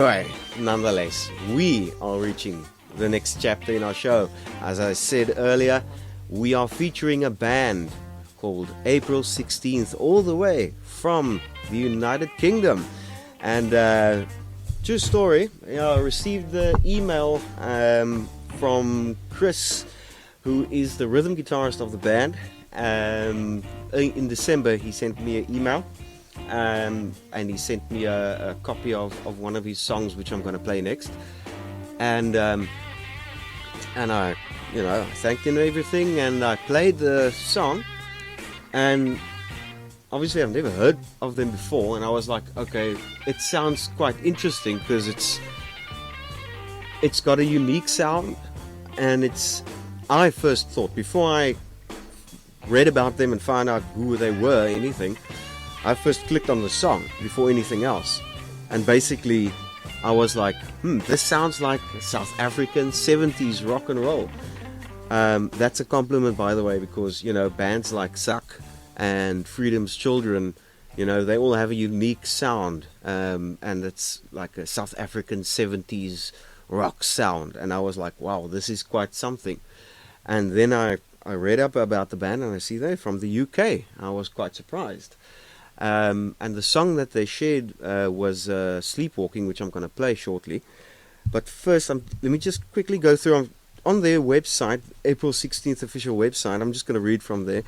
Anyway, nonetheless, we are reaching the next chapter in our show. As I said earlier, we are featuring a band called April16th, all the way from the United Kingdom. And true story, I received the email from Chris, who is the rhythm guitarist of the band. In December, he sent me an email. And he sent me a copy of one of his songs, which I'm going to play next. And I, thanked him and everything, and I played the song. And obviously, I've never heard of them before, and I was like, okay, it sounds quite interesting because it's got a unique sound, and I first thought, before I read about them and found out who they were, anything, I first clicked on the song before anything else, and basically I was like, this sounds like South African 70s rock and roll. That's a compliment, by the way, because bands like Suck and Freedom's Children, they all have a unique sound, and it's like a South African 70s rock sound, and I was like, wow, this is quite something. And then I read up about the band, and I see they're from the UK. I was quite surprised. And the song that they shared was Sleepwalking, which I'm going to play shortly. But first, let me just quickly go through on their website, April16th official website. I'm just going to read from there.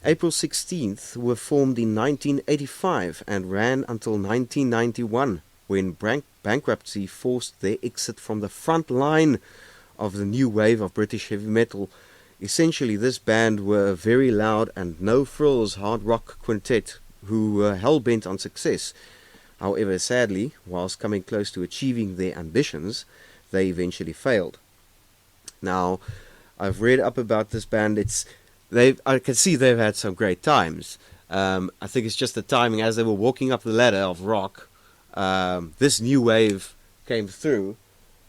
April16th were formed in 1985 and ran until 1991, when bankruptcy forced their exit from the front line of the new wave of British heavy metal. Essentially, this band were a very loud and no-frills hard rock quintet who were hell-bent on success. However, sadly, whilst coming close to achieving their ambitions, they eventually failed. Now, I've read up about this band. I can see they've had some great times. I think it's just the timing as they were walking up the ladder of rock. This new wave came through,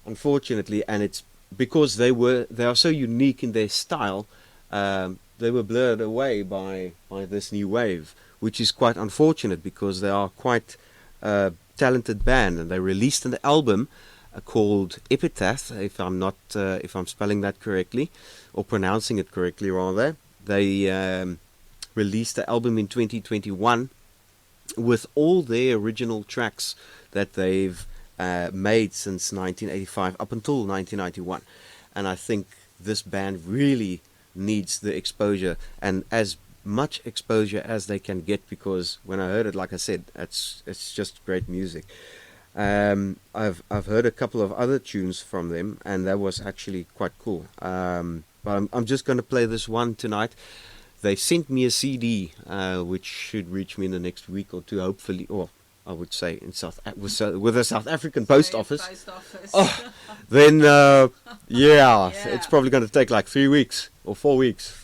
unfortunately, and it's because they are so unique in their style. They were blurred away by this new wave, which is quite unfortunate because they are quite a talented band, and they released an album called Epitaph, if I'm spelling that correctly, or pronouncing it correctly rather. They released the album in 2021 with all their original tracks that they've made since 1985 up until 1991, and I think this band really needs the exposure, and as much exposure as they can get, because when I heard it, like I said, it's just great music. I've heard a couple of other tunes from them, and that was actually quite cool. But I'm just going to play this one tonight. They sent me a CD, which should reach me in the next week or two, hopefully, or I would say with a South African post office. Oh, then it's probably going to take like 3 weeks or 4 weeks.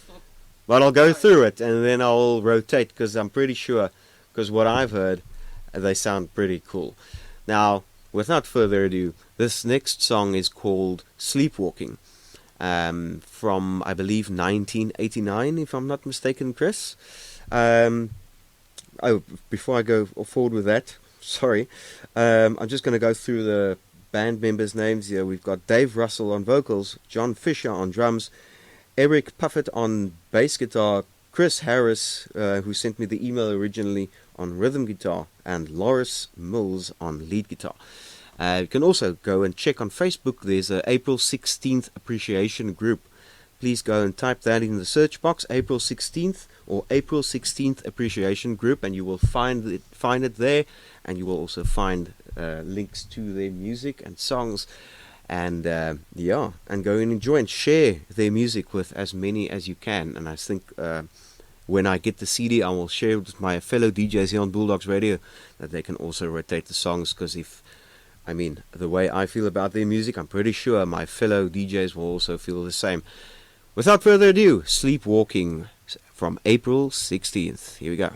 But I'll go through it, and then I'll rotate, because I'm pretty sure, because what I've heard, they sound pretty cool. Now, without further ado, this next song is called Sleepwalking, from, I believe, 1989, if I'm not mistaken, Chris. Before I go forward with that, sorry, I'm just going to go through the band members' names here. We've got Dave Russell on vocals, John Fisher on drums, Eric Puffett on bass guitar, Chris Harris, who sent me the email originally, on rhythm guitar, and Loris Mills on lead guitar. You can also go and check on Facebook. There's a April16th appreciation group. Please go and type that in the search box, April16th or April16th appreciation group, and you will find it there, and you will also find links to their music and songs. And and go and enjoy and share their music with as many as you can. And I think when I get the CD, I will share with my fellow DJs here on Bulldogs Radio that they can also rotate the songs, because the way I feel about their music, I'm pretty sure my fellow DJs will also feel the same. Without further ado, Sleepwalking from April16th. Here we go.